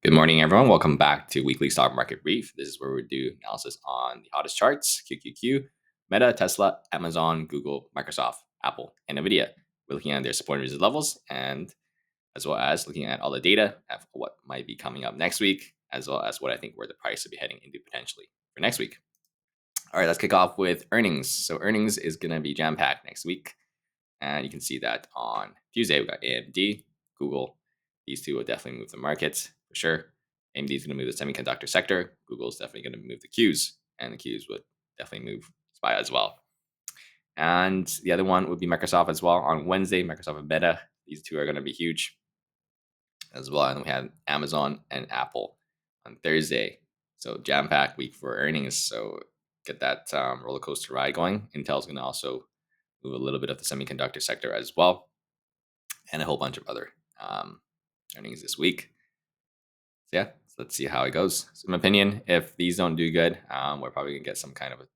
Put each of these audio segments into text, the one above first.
Good morning, everyone. Welcome back to Weekly Stock Market Brief. This is where we do analysis on the hottest charts: QQQ, Meta, Tesla, Amazon, Google, Microsoft, Apple, and Nvidia. We're looking at their support and resistance levels, and as well as looking at all the data of what might be coming up next week, as well as what I think where the price will be heading into potentially for next week. All right, let's kick off with earnings. So earnings is going to be jam-packed next week, and you can see that on Tuesday we got AMD, Google. These two will definitely move the markets for sure. AMD is going to move the semiconductor sector. Google is definitely going to move the Qs, and the Qs would definitely move SPY as well. And the other one would be Microsoft as well. On Wednesday, Microsoft and Meta. These two are going to be huge as well. And we have Amazon and Apple on Thursday. So jam-packed week for earnings. So get that roller coaster ride going. Intel's going to also move a little bit of the semiconductor sector as well, and a whole bunch of other earnings this week. So yeah, so let's see how it goes. So in my opinion, if these don't do good, we're probably gonna get some kind of a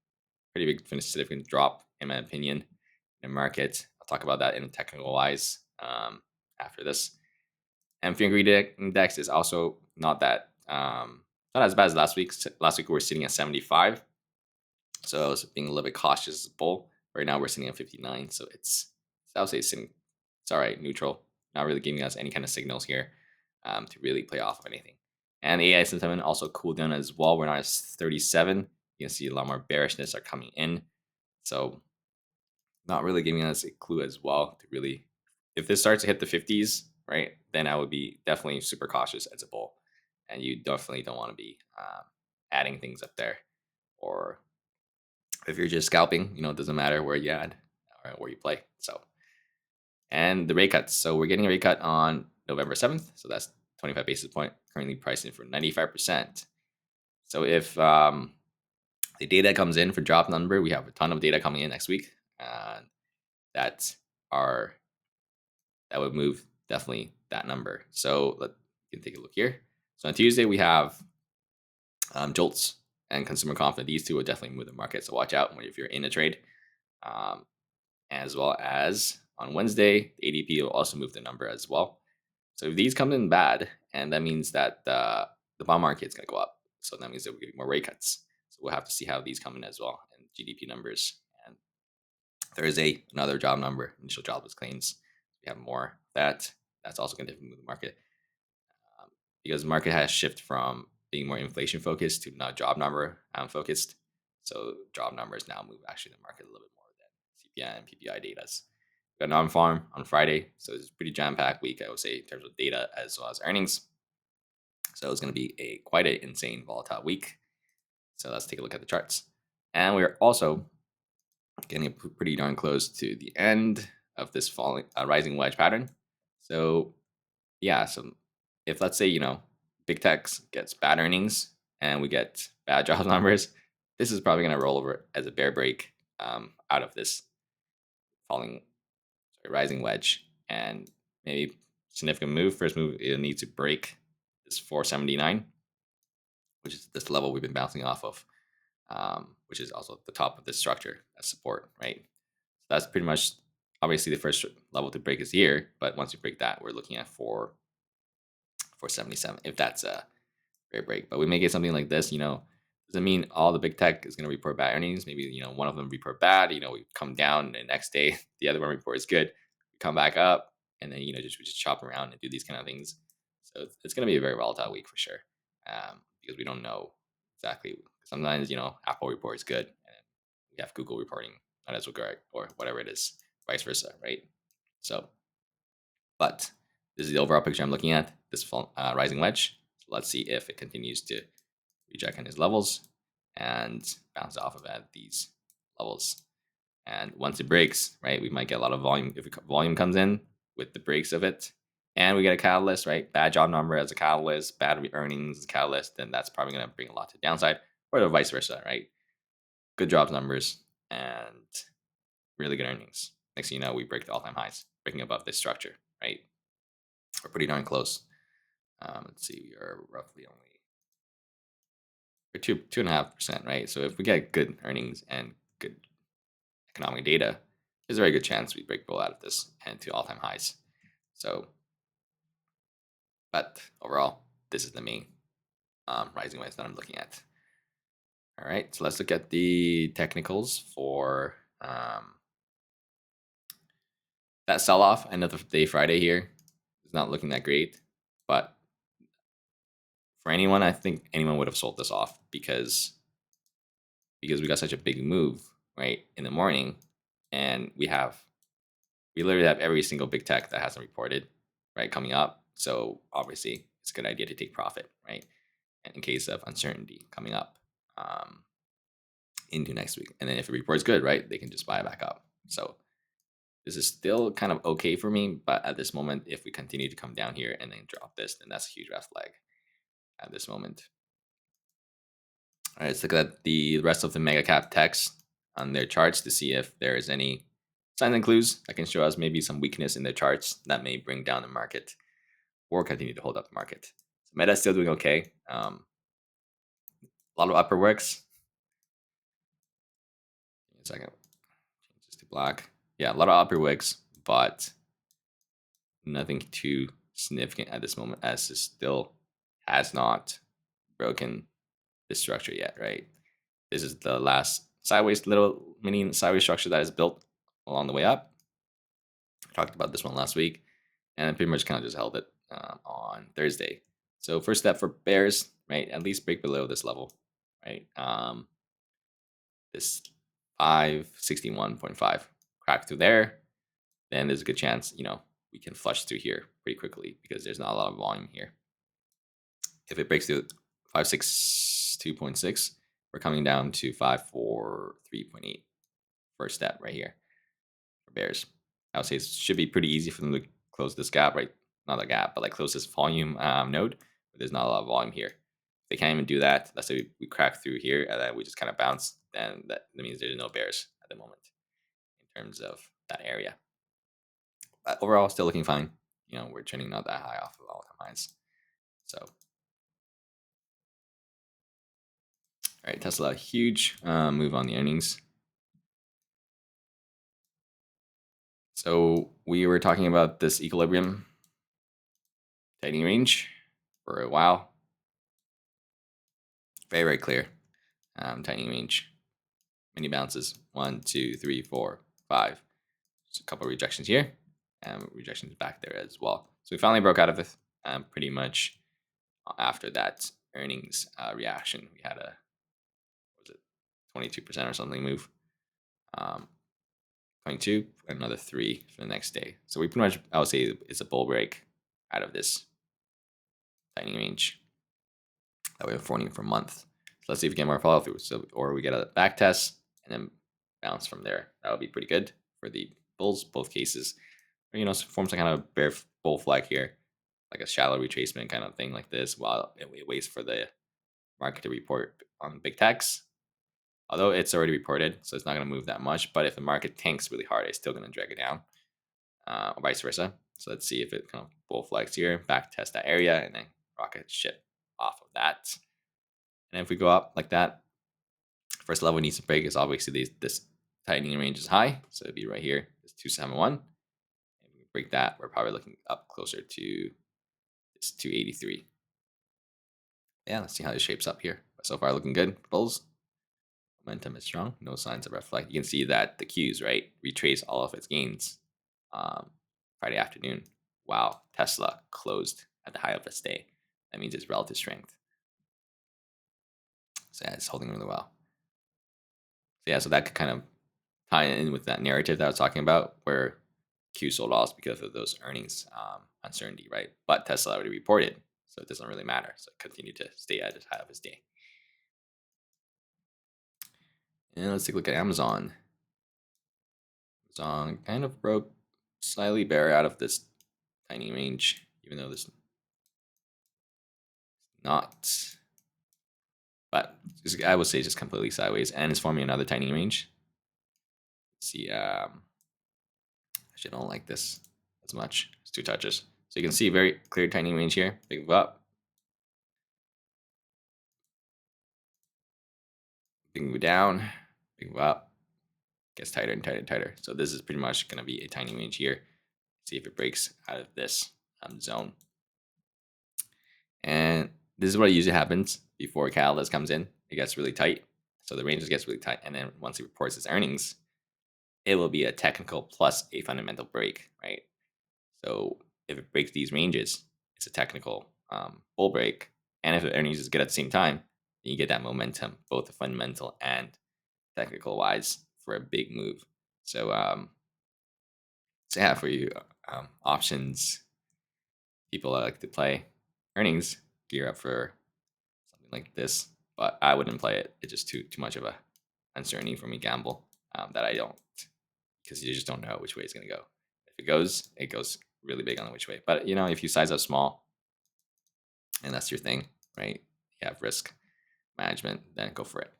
pretty big significant drop, in my opinion, in the market. I'll talk about that in technical wise after this. And fear ingredient index is also not that not as bad as last week. Last week we were sitting at 75, so I was being a little bit cautious as a bull. Right now we're sitting at 59, so I would say it's all right, neutral. Not really giving us any kind of signals here to really play off of anything. And the AI sentiment also cooled down as well. We're not at 37. You can see a lot more bearishness are coming in. So not really giving us a clue as well to really, if this starts to hit the 50s, right, then I would be definitely super cautious as a bull. And you definitely don't want to be adding things up there. Or if you're just scalping, it doesn't matter where you add or where you play. So, and the rate cuts. So we're getting a rate cut on November 7th. So that's 25 basis point, currently pricing for 95%. So if the data comes in for job number, we have a ton of data coming in next week, and that would move definitely that number. So you can take a look here. So on Tuesday we have jolts and consumer confidence. These two will definitely move the market. So watch out if you're in a trade. As well as on Wednesday, the ADP will also move the number as well. So if these come in bad, and that means that the bond market is going to go up. So that means that we're getting more rate cuts. So we'll have to see how these come in as well, and GDP numbers. And Thursday, another job number, initial jobless claims. We have more of that. That's also going to move the market because the market has shifted from being more inflation focused to now job number focused. So job numbers now move actually the market a little bit more than CPI and PPI data. We got non-farm on Friday, so it's a pretty jam-packed week, I would say, in terms of data as well as earnings. So it's going to be quite an insane volatile week. So let's take a look at the charts. And we're also getting pretty darn close to the end of this falling rising wedge pattern. So yeah, so if let's say big tech gets bad earnings and we get bad job numbers, this is probably going to roll over as a bear break out of this rising wedge, and maybe significant move. First move, it needs to break this 479, which is this level we've been bouncing off of, which is also at the top of this structure as support, right? So that's pretty much obviously the first level to break is here, but once we break that, we're looking at 477 if that's a fair break. But we may get something like this, doesn't mean all the big tech is going to report bad earnings. Maybe one of them report bad, we come down, and the next day the other one report is good, we come back up, and then we just chop around and do these kind of things. So it's going to be a very volatile week for sure, because we don't know exactly. Sometimes Apple report is good, and we have Google reporting not as good, or whatever it is, vice versa, right? So, but this is the overall picture I'm looking at, this rising wedge. So let's see if it continues to reject in his levels and bounce off of at these levels. And once it breaks, right, we might get a lot of volume. If volume comes in with the breaks of it, and we get a catalyst, right, bad job number as a catalyst, bad earnings as a catalyst, then that's probably going to bring a lot to downside, or the vice versa, right? Good jobs numbers and really good earnings. Next thing you know, we break the all-time highs, breaking above this structure, right? We're pretty darn close. Let's see, we are roughly only 2.5%, right? So if we get good earnings and good economic data, there's a very good chance we break below out of this and to all-time highs. So, but overall, this is the main rising wedge that I'm looking at. All right, so let's look at the technicals for that sell-off. End of the day Friday here is not looking that great, but for anyone, I think anyone would have sold this off because we got such a big move right in the morning, and we literally have every single big tech that hasn't reported right coming up. So obviously, it's a good idea to take profit, right? And in case of uncertainty coming up into next week, and then if the report's good, right, they can just buy it back up. So this is still kind of okay for me, but at this moment, if we continue to come down here and then drop this, then that's a huge red flag at this moment. All right, let's look at the rest of the mega cap techs on their charts to see if there is any signs and clues that can show us maybe some weakness in their charts that may bring down the market or continue to hold up the market. So Meta's still doing okay. A lot of upper wicks. Give me a second. Change this to black. Yeah, a lot of upper wicks, but nothing too significant at this moment, as it still has not broken this structure yet, right? This is the last sideways, little mini sideways structure that is built along the way up. I talked about this one last week, and I pretty much kind of just held it on Thursday. So first step for bears, right? At least break below this level, right? This 561.5 crack through there, then there's a good chance, we can flush through here pretty quickly because there's not a lot of volume here. If it breaks through 562.6, we're coming down to 543.8. First step right here for bears. I would say it should be pretty easy for them to close this gap, right? Not a gap, but like close this volume node. But there's not a lot of volume here. If they can't even do that, let's say we crack through here and then we just kind of bounce, then that means there's no bears at the moment in terms of that area. But overall, still looking fine. We're trending not that high off of all-time highs. So, all right, Tesla, huge move on the earnings. So we were talking about this equilibrium tightening range for a while. Very, very clear. Tightening range. Many bounces. 1, 2, 3, 4, 5. Just a couple of rejections here. And rejections back there as well. So we finally broke out of it pretty much after that earnings reaction. We had a, what was it, 22% or something move. 22, another 3 for the next day. So we pretty much, I would say, it's a bull break out of this tightening range that we were forming for months. So let's see if we get more follow through. So, or we get a back test and then bounce from there. That would be pretty good for the bulls, both cases. Or, forms a kind of bear bull flag here, like a shallow retracement kind of thing like this, while it waits for the market to report on big techs. Although it's already reported, so it's not going to move that much. But if the market tanks really hard, it's still going to drag it down, or vice versa. So let's see if it kind of bull flags here, back test that area, and then rocket ship off of that. And if we go up like that, first level needs to break is obviously this tightening range is high. So it'd be right here, this 271. If we break that, we're probably looking up closer to this 283. Yeah, let's see how this shapes up here. So far looking good. Bulls. Momentum is strong. No signs of red flag. You can see that the Qs, right, retrace all of its gains Friday afternoon. Wow, Tesla closed at the high of its day. That means it's relative strength. So yeah, it's holding really well. So yeah, so that could kind of tie in with that narrative that I was talking about, where Q sold off because of those earnings uncertainty, right? But Tesla already reported, so it doesn't really matter. So it continued to stay at the high of its day. And let's take a look at Amazon. Amazon kind of broke slightly bear out of this tiny range, even though this not. But I would say just completely sideways, and it's forming another tiny range. Let's see, actually, I don't like this as much. It's 2 touches. So you can see very clear tiny range here. Big move up. Big move down. Big move up. Gets tighter and tighter and tighter. So this is pretty much going to be a tiny range here. See if it breaks out of this zone. And This is what usually happens before a catalyst comes in. It gets really tight. So the range gets really tight. And then once it reports its earnings, it will be a technical plus a fundamental break, right? So if it breaks these ranges, it's a technical bull break. And if the earnings is good at the same time, then you get that momentum, both the fundamental and technical wise, for a big move. So yeah, for you options people that like to play earnings, gear up for something like this. But I wouldn't play it. It's just too much of a uncertainty for me gamble that I don't, because you just don't know which way it's gonna go. If it goes really big on the which way. But if you size up small and that's your thing, right? You have risk management, then go for it.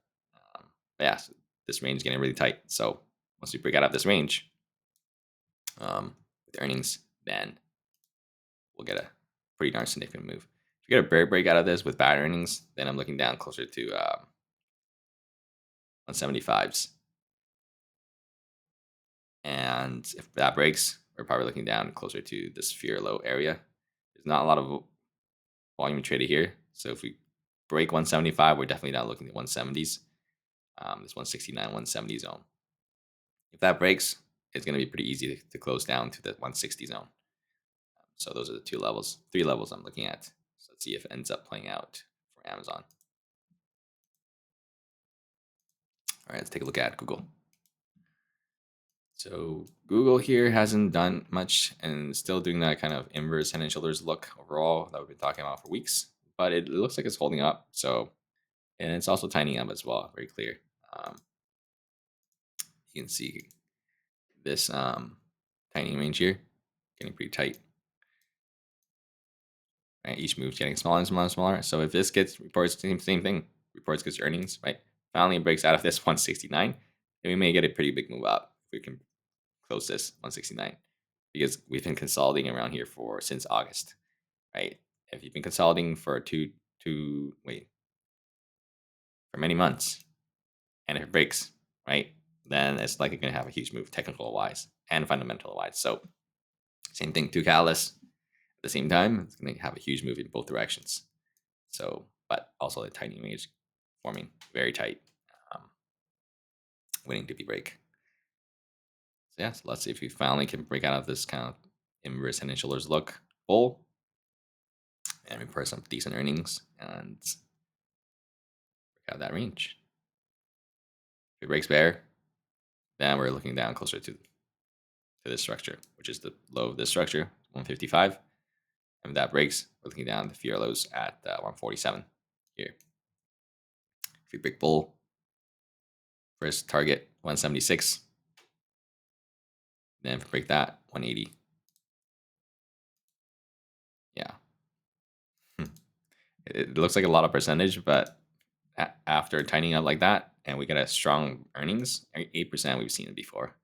But yeah, so this range is getting really tight. So once we break out of this range with earnings, then we'll get a pretty darn significant move. If you get a bear break out of this with bad earnings, then I'm looking down closer to 175s. And if that breaks, we're probably looking down closer to this fear low area. There's not a lot of volume traded here. So if we break 175, we're definitely not looking at 170s. This 169, 170 zone. If that breaks, it's going to be pretty easy to close down to the 160 zone. So those are the 3 levels I'm looking at. So let's see if it ends up playing out for Amazon. All right, let's take a look at Google. So Google here hasn't done much and still doing that kind of inverse head and shoulders look overall that we've been talking about for weeks, but it looks like it's holding up. So, and it's also tightening up as well, very clear. You can see this tightening range here getting pretty tight. Right? Each move's getting smaller and smaller and smaller. So if this gets reports, same thing, reports gets earnings, right? Finally breaks out of this 169, then we may get a pretty big move up if we can close this 169, because we've been consolidating around here since August, right? If you've been consolidating for for many months, and if it breaks, right, then it's likely going to have a huge move, technical wise and fundamental wise. So same thing, two catalysts at the same time, it's going to have a huge move in both directions. So, but also the tightening range forming very tight, waiting to be break. So yeah, so let's see if we finally can break out of this kind of inverse head and shoulders look bull and report some decent earnings and break out that range. If it breaks bear, then we're looking down closer to this structure, which is the low of this structure, 155. And if that breaks, we're looking down the fear lows at 147 here. If we break bull, first target 176. Then if we break that, 180. Yeah. It looks like a lot of percentage, but after tightening up like that, and we get a strong earnings, 8%, we've seen it before.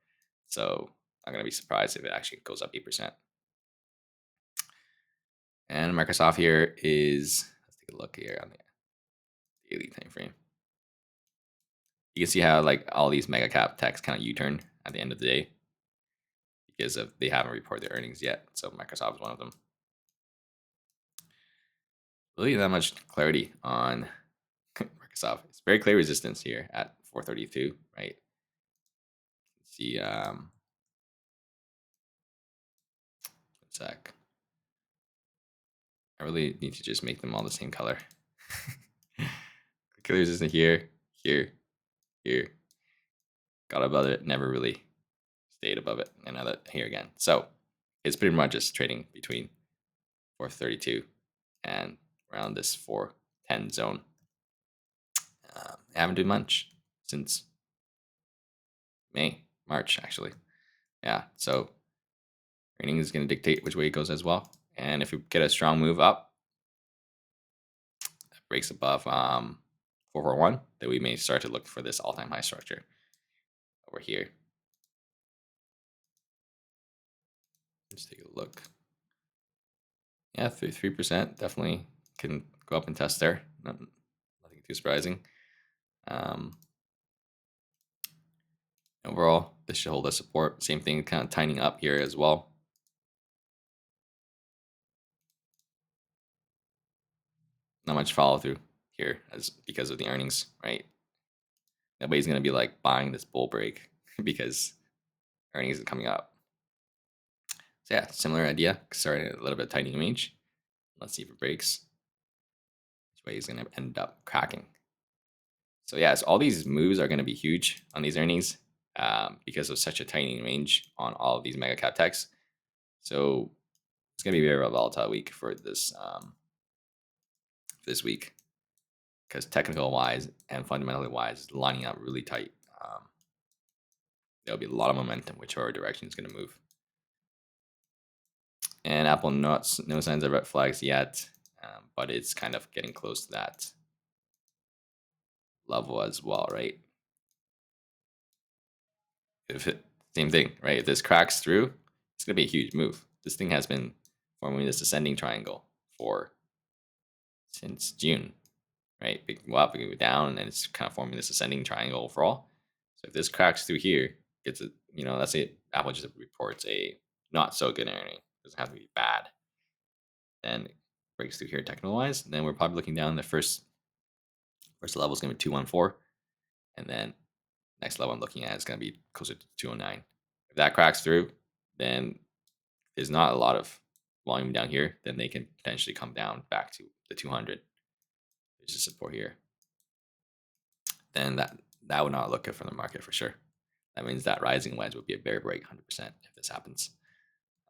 So I'm going to be surprised if it actually goes up 8%. And Microsoft here is, let's take a look here on the daily time frame. You can see how like all these mega cap techs kind of U-turn at the end of the day because they haven't reported their earnings yet. So Microsoft is one of them. Really not much clarity on Microsoft. It's very clear resistance here at 432, right? See, one sec. I really need to just make them all the same color. Clear resistance here, here, here. Got above it, never really stayed above it, and now that here again. So it's pretty much just trading between 432 and around this 410 zone. I haven't done much since March actually. Yeah, so earnings is going to dictate which way it goes as well. And if we get a strong move up, that breaks above 441, then we may start to look for this all-time high structure over here. Let's take a look. Yeah, 3% definitely can go up and test there. Nothing too surprising. Overall, this should hold us support. Same thing, kind of tightening up here as well. not much follow through here as because of the earnings, right? Nobody's gonna be like buying this bull break because earnings is coming up. So yeah, similar idea, starting a little bit tightening range. Let's see if it breaks. Which way is gonna end up cracking. So yeah, so all these moves are gonna be huge on these earnings because of such a tightening range on all of these mega cap techs. So it's gonna be a very volatile week for this week because technical wise and fundamentally wise, lining up really tight. There'll be a lot of momentum whichever direction is going to move. And Apple no signs of red flags yet, but it's kind of getting close to that level as well, right? Same thing, right? If this cracks through, it's going to be a huge move. This thing has been forming this ascending triangle for since June, right? Big go up, big go down, and then it's kind of forming this ascending triangle overall. So if this cracks through here, gets a let's say Apple just reports a not so good earning. It doesn't have to be bad. Then breaks through here technical wise. Then we're probably looking down the first level is gonna be 214, and then next level I'm looking at is gonna be closer to 209. If that cracks through, then there's not a lot of volume down here. Then they can potentially come down back to the 200. There's a support here. Then that would not look good for the market for sure. That means that rising wedge would be a bear break 100% if this happens.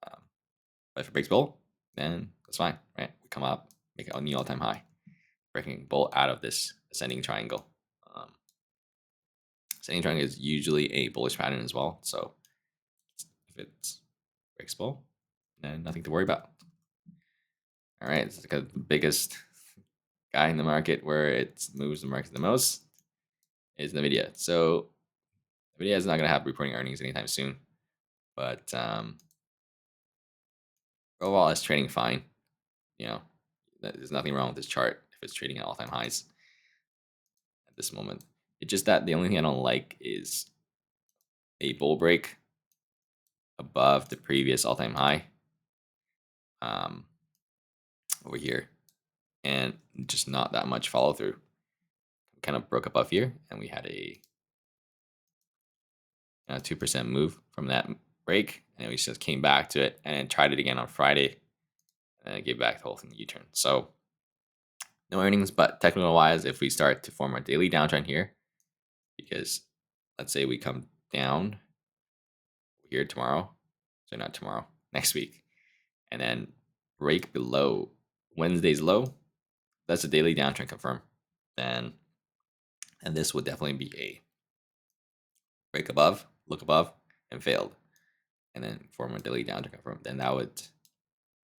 But if it breaks bull, then that's fine, right? We come up, make a new all-time high, breaking bull out of this ascending triangle. Ascending triangle is usually a bullish pattern as well. So if it breaks bull, then nothing to worry about. All right, it's the biggest guy in the market where it moves the market the most is Nvidia. So Nvidia is not going to have reporting earnings anytime soon, but overall it's trading fine. There's nothing wrong with this chart if it's trading at all-time highs at this moment. It's just that the only thing I don't like is a bull break above the previous all-time high over here, and just not that much follow through. Kind of broke above here, and we had a 2% move from that break, and we just came back to it and then tried it again on Friday, and then gave back the whole thing U-turn. So no earnings, but technical wise, if we start to form a daily downtrend here, because let's say we come down here tomorrow, so not tomorrow, next week, and then break below Wednesday's low, that's a daily downtrend confirm. And this would definitely be a break above, look above, and failed, and then form a daily downtrend confirm. Then that would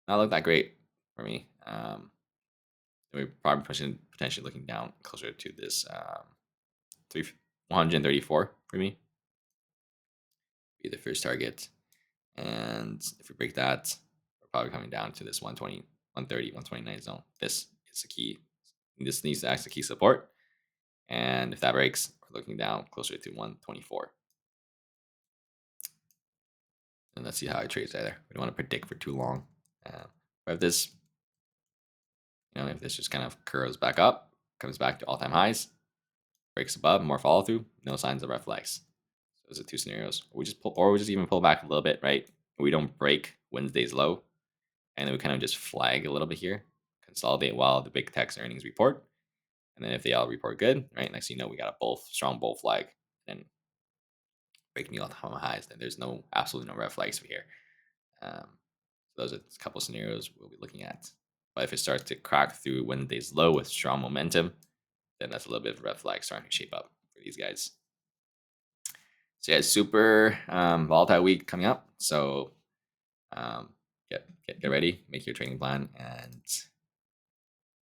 not look that great for me. We're probably potentially looking down closer to this 134 for me. Be the first target. And if we break that, we're probably coming down to this 120, 130, 129 zone. This is the key. This needs to act as key support. And if that breaks, we're looking down closer to 124. And let's see how it trades either. We don't want to predict for too long. But if this, if this just kind of curls back up, comes back to all-time highs, breaks above, more follow through, no signs of red flags. So those are two scenarios. We just even pull back a little bit, right? We don't break Wednesday's low, and then we kind of just flag a little bit here, consolidate while the big tech's earnings report, and then if they all report good, right? Next thing you know, we got a strong bull flag, and breaking the all-time highs. Then there's absolutely no red flags for here. So those are a couple scenarios we'll be looking at. But if it starts to crack through Wednesday's low with strong momentum, then that's a little bit of a red flag starting to shape up for these guys. So yeah, super volatile week coming up. So get ready, make your trading plan, and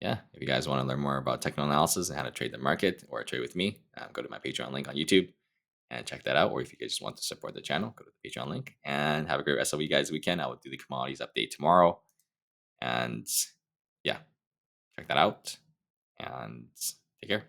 yeah, if you guys want to learn more about technical analysis and how to trade the market or trade with me, go to my Patreon link on YouTube and check that out. Or if you guys just want to support the channel, go to the Patreon link and have a great rest of you guys' weekend. I will do the commodities update tomorrow, and yeah, check that out and take care.